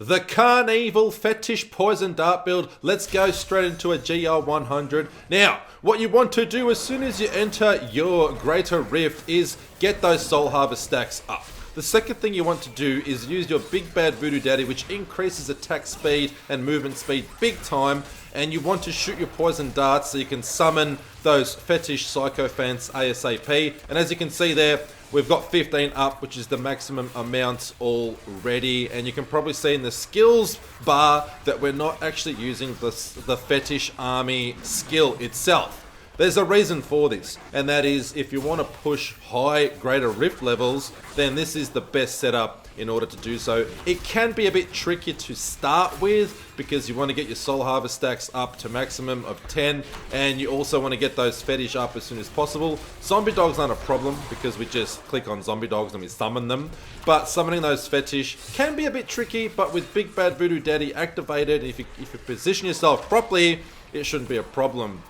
The Carnevil Fetish Poison Dart build. Let's go straight into a GR100. Now, what you want to do as soon as you enter your Greater Rift is get those Soul Harvest stacks up. The second thing you want to do is use your Big Bad Voodoo Daddy, which increases attack speed and movement speed big time. And you want to shoot your Poison Darts so you can summon those Fetish Sycophants ASAP. And as you can see there, we've got 15 up, which is the maximum amount already. And you can probably see in the skills bar that we're not actually using the Fetish Army skill itself. There's a reason for this, and that is if you want to push high Greater Rift levels, then this is the best setup in order to do so. It can be a bit tricky to start with because you want to get your Soul Harvest stacks up to maximum of 10, and you also want to get those Fetish up as soon as possible. Zombie Dogs aren't a problem because we just click on Zombie Dogs and we summon them, but summoning those Fetish can be a bit tricky, but with Big Bad Voodoo Daddy activated, if you position yourself properly, it shouldn't be a problem.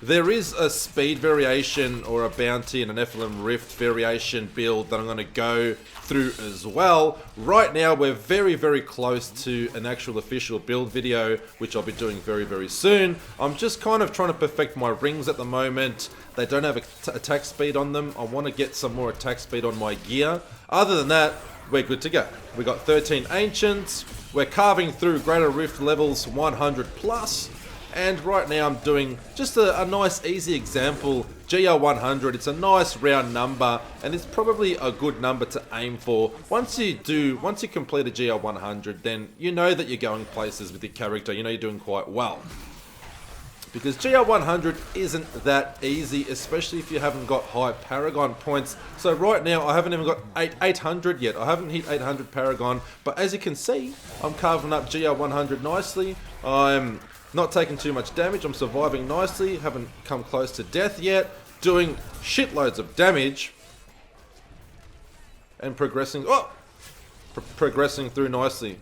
There is a speed variation or a bounty and an FLM Rift variation build that I'm going to go through as well. Right now we're very close to an actual official build video, which I'll be doing very soon. I'm just kind of trying to perfect my rings at the moment. They don't have attack speed on them. I want to get some more attack speed on my gear. Other than that, we're good to go. We got 13 Ancients. We're carving through Greater Rift levels 100 plus. And right now I'm doing just a nice easy example, GR100. It's a nice round number and it's probably a good number to aim for. Once you complete a GR100, then you know that you're going places with your character, you know you're doing quite well. Because GR100 isn't that easy, especially if you haven't got high Paragon points. So right now I haven't even got 800 yet. I haven't hit 800 Paragon, but as you can see, I'm carving up GR100 nicely. I'm not taking too much damage, I'm surviving nicely, haven't come close to death yet, doing shitloads of damage, and progressing through nicely.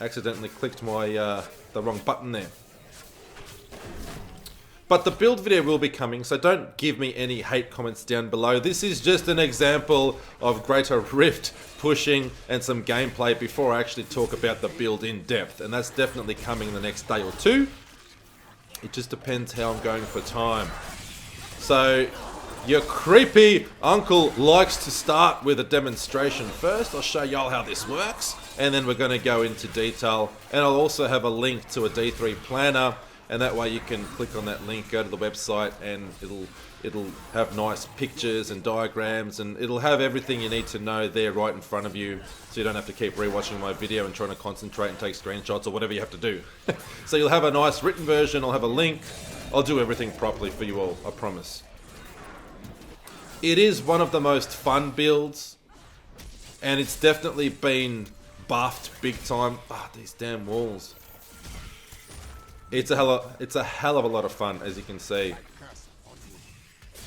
Accidentally clicked my the wrong button there. But the build video will be coming, so don't give me any hate comments down below. This is just an example of Greater Rift pushing and some gameplay before I actually talk about the build in depth. And that's definitely coming in the next day or two. It just depends how I'm going for time. So, your creepy uncle likes to start with a demonstration first. I'll show y'all how this works. And then we're going to go into detail. And I'll also have a link to a D3 planner. And that way you can click on that link, go to the website, and it'll have nice pictures and diagrams, and it'll have everything you need to know there right in front of you, so you don't have to keep rewatching my video and trying to concentrate and take screenshots or whatever you have to do. So you'll have a nice written version, I'll have a link, I'll do everything properly for you all, I promise. It is one of the most fun builds, and it's definitely been buffed big time. Ah, these damn walls. It's a hell of a lot of fun, as you can see.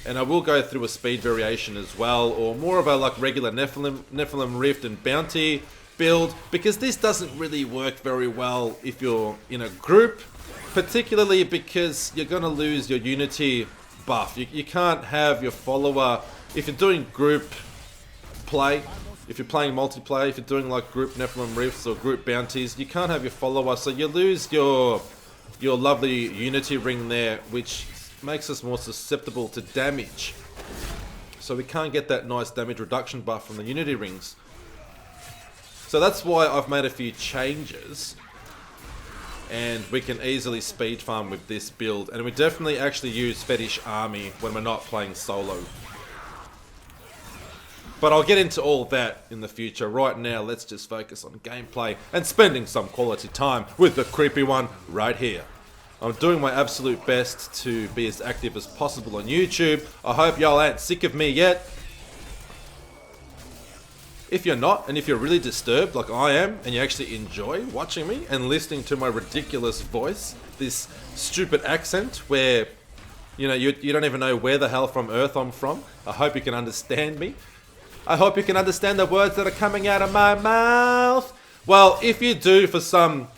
And I will go through a speed variation as well, or more of a like regular Nephilim Rift and Bounty build, because this doesn't really work very well if you're in a group, particularly because you're going to lose your unity buff. You can't have your follower, if you're doing group play, if you're playing multiplayer, if you're doing like group Nephilim Rifts or group bounties, you can't have your follower, so you lose your lovely unity ring there, which makes us more susceptible to damage. So we can't get that nice damage reduction buff from the unity rings. So that's why I've made a few changes. And we can easily speed farm with this build. And we definitely actually use Fetish Army when we're not playing solo. But I'll get into all that in the future. Right now, let's just focus on gameplay and spending some quality time with the creepy one right here. I'm doing my absolute best to be as active as possible on YouTube. I hope y'all ain't sick of me yet. If you're not, and if you're really disturbed like I am, and you actually enjoy watching me and listening to my ridiculous voice, this stupid accent where, you know, you don't even know where the hell from Earth I'm from, I hope you can understand me. I hope you can understand the words that are coming out of my mouth. Well, if you do, for some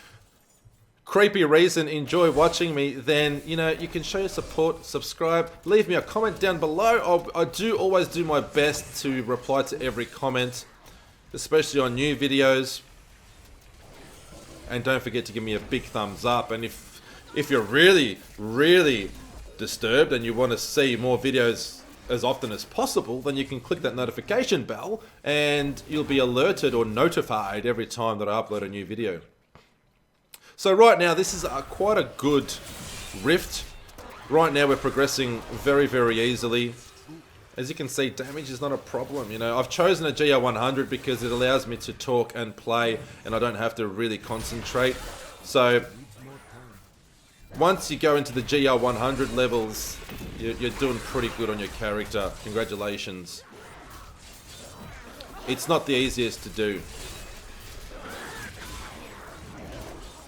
creepy reason, enjoy watching me, then, you know, you can show your support, subscribe, leave me a comment down below. I do always do my best to reply to every comment. especially on new videos. And don't forget to give me a big thumbs up. And if you're really, really disturbed and you want to see more videos as often as possible, then you can click that notification bell and you'll be alerted or notified every time that I upload a new video. So right now, this is quite a good rift. Right now, we're progressing very, very easily. As you can see, damage is not a problem. You know, I've chosen a GR100 because it allows me to talk and play, and I don't have to really concentrate. So once you go into the GR100 levels, you're doing pretty good on your character. Congratulations. It's not the easiest to do.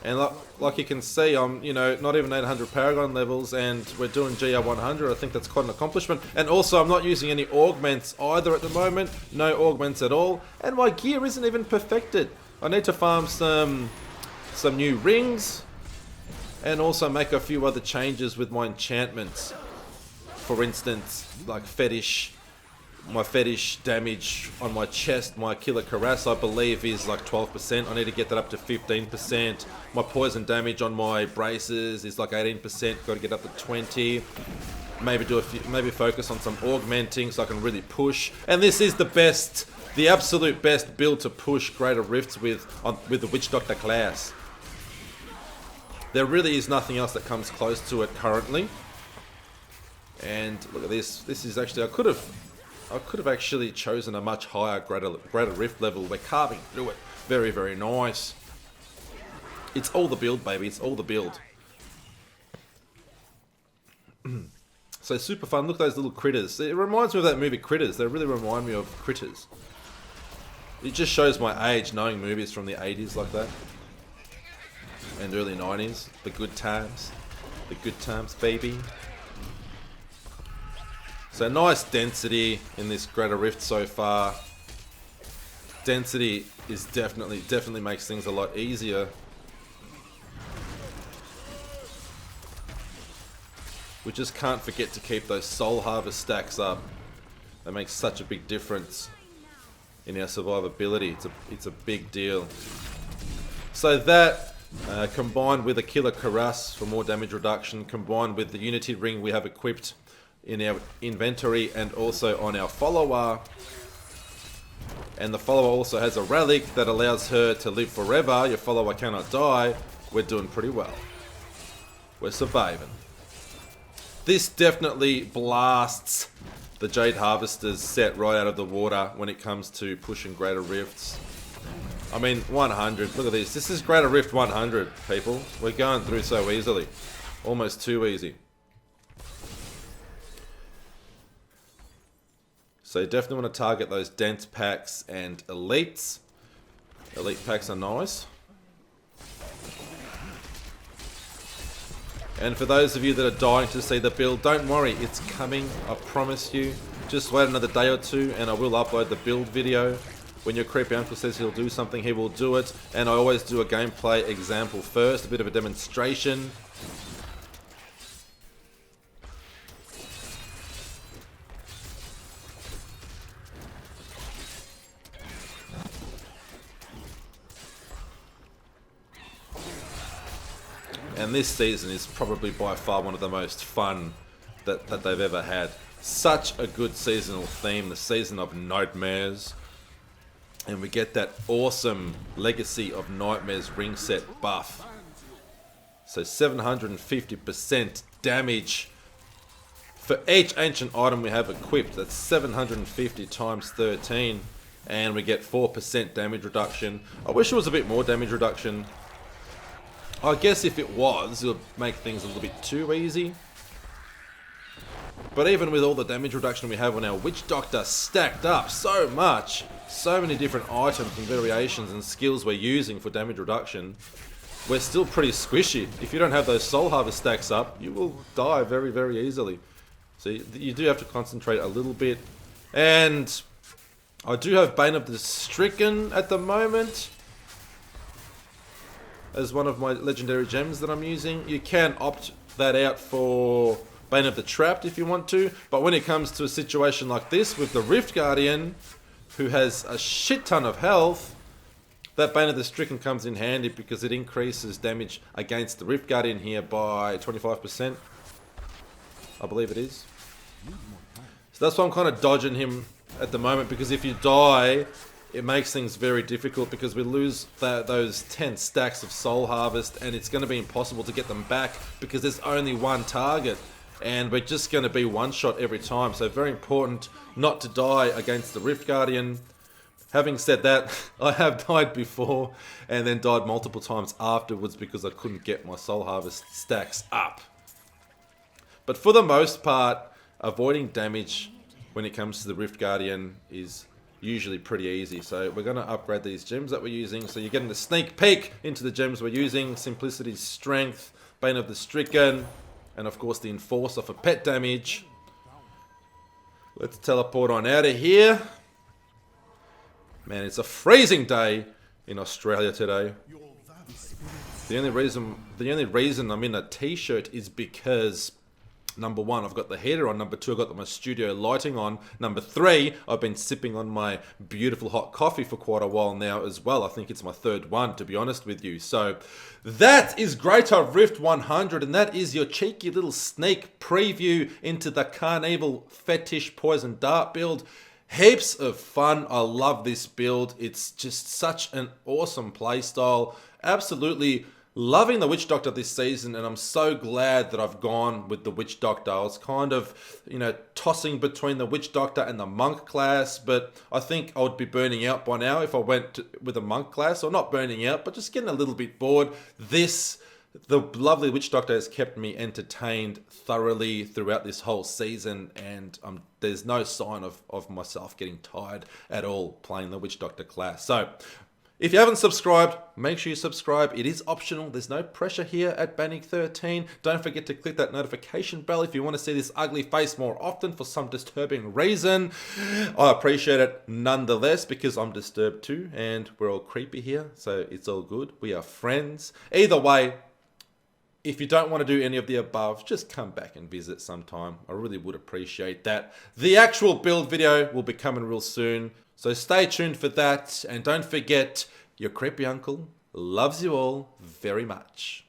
And like you can see, I'm, you know, not even 800 Paragon levels, and we're doing GR100. I think that's quite an accomplishment. And also, I'm not using any augments either at the moment. No augments at all. And my gear isn't even perfected. I need to farm some new rings, and also make a few other changes with my enchantments. For instance, like fetish. My fetish damage on my chest, my killer caress, I believe is like 12%. I need to get that up to 15%. My poison damage on my braces is like 18%. Got to get up to 20. Maybe do maybe focus on some augmenting so I can really push. And this is the absolute best build to push Greater Rifts with the Witch Doctor class. There really is nothing else that comes close to it currently. And look at this. This is actually, I could have actually chosen a much higher Greater Rift level. We're carving through it. Very, very nice. It's all the build, baby. It's all the build. So super fun. Look at those little critters. It reminds me of that movie Critters. They really remind me of Critters. It just shows my age knowing movies from the 80s like that. And early 90s. The good times. The good times, baby. So nice density in this Greater Rift so far. Density is definitely makes things a lot easier. We just can't forget to keep those soul harvest stacks up. That makes such a big difference in our survivability. It's a big deal. So that combined with a killer cuirass for more damage reduction, combined with the unity ring we have equipped in our inventory and also on our follower. And the follower also has a relic that allows her to live forever. Your follower cannot die. We're doing pretty well. We're surviving. This definitely blasts the Jade Harvester's set right out of the water when it comes to pushing Greater Rifts. I mean, 100. Look at this. This is Greater Rift 100, people. We're going through so easily. Almost too easy. So you definitely want to target those dense packs and elites. Elite packs are nice. And for those of you that are dying to see the build, don't worry, it's coming, I promise you. Just wait another day or two and I will upload the build video. When your creepy uncle says he'll do something, he will do it. And I always do a gameplay example first, a bit of a demonstration. And this season is probably by far one of the most fun that they've ever had. Such a good seasonal theme, the season of nightmares. And we get that awesome Legacy of Nightmares ring set buff. So 750% damage for each ancient item we have equipped. That's 750 times 13. And we get 4% damage reduction. I wish it was a bit more damage reduction. I guess if it was, it would make things a little bit too easy. But even with all the damage reduction we have on our Witch Doctor stacked up so much, so many different items and variations and skills we're using for damage reduction, we're still pretty squishy. If you don't have those Soul Harvest stacks up, you will die very, very easily. So you do have to concentrate a little bit. And I do have Bane of the Stricken at the moment as one of my legendary gems that I'm using. You can opt that out for Bane of the Trapped if you want to, but when it comes to a situation like this with the Rift Guardian, who has a shit ton of health, that Bane of the Stricken comes in handy because it increases damage against the Rift Guardian here by 25%. I believe it is. So that's why I'm kind of dodging him at the moment, because if you die, it makes things very difficult because we lose those 10 stacks of Soul Harvest, and it's going to be impossible to get them back because there's only one target. And we're just going to be one shot every time. So very important not to die against the Rift Guardian. Having said that, I have died before and then died multiple times afterwards because I couldn't get my Soul Harvest stacks up. But for the most part, avoiding damage when it comes to the Rift Guardian is usually pretty easy. So we're going to upgrade these gems that we're using. So you're getting a sneak peek into the gems we're using. Simplicity's Strength, Bane of the Stricken, and of course the Enforcer for pet damage. Let's teleport on out of here. Man, it's a freezing day in Australia today. The only reason I'm in a t-shirt is because number one, I've got the heater on. Number two, I've got my studio lighting on. Number three, I've been sipping on my beautiful hot coffee for quite a while now as well. I think it's my third one, to be honest with you. So that is Greater Rift 100, and that is your cheeky little sneak preview into the Carnevil Fetish Poison Dart build. Heaps of fun. I love this build. It's just such an awesome playstyle. Absolutely loving the Witch Doctor this season, and I'm so glad that I've gone with the Witch Doctor. I was kind of, tossing between the Witch Doctor and the Monk class, but I think I would be burning out by now if I went with a Monk class, or not burning out, but just getting a little bit bored. The lovely Witch Doctor has kept me entertained thoroughly throughout this whole season, and there's no sign of myself getting tired at all playing the Witch Doctor class. So if you haven't subscribed, make sure you subscribe. It is optional. There's no pressure here at Banning13. Don't forget to click that notification bell if you want to see this ugly face more often for some disturbing reason. I appreciate it nonetheless because I'm disturbed too, and we're all creepy here, so it's all good. We are friends. Either way, if you don't want to do any of the above, just come back and visit sometime. I really would appreciate that. The actual build video will be coming real soon, so stay tuned for that. And don't forget, your creepy uncle loves you all very much.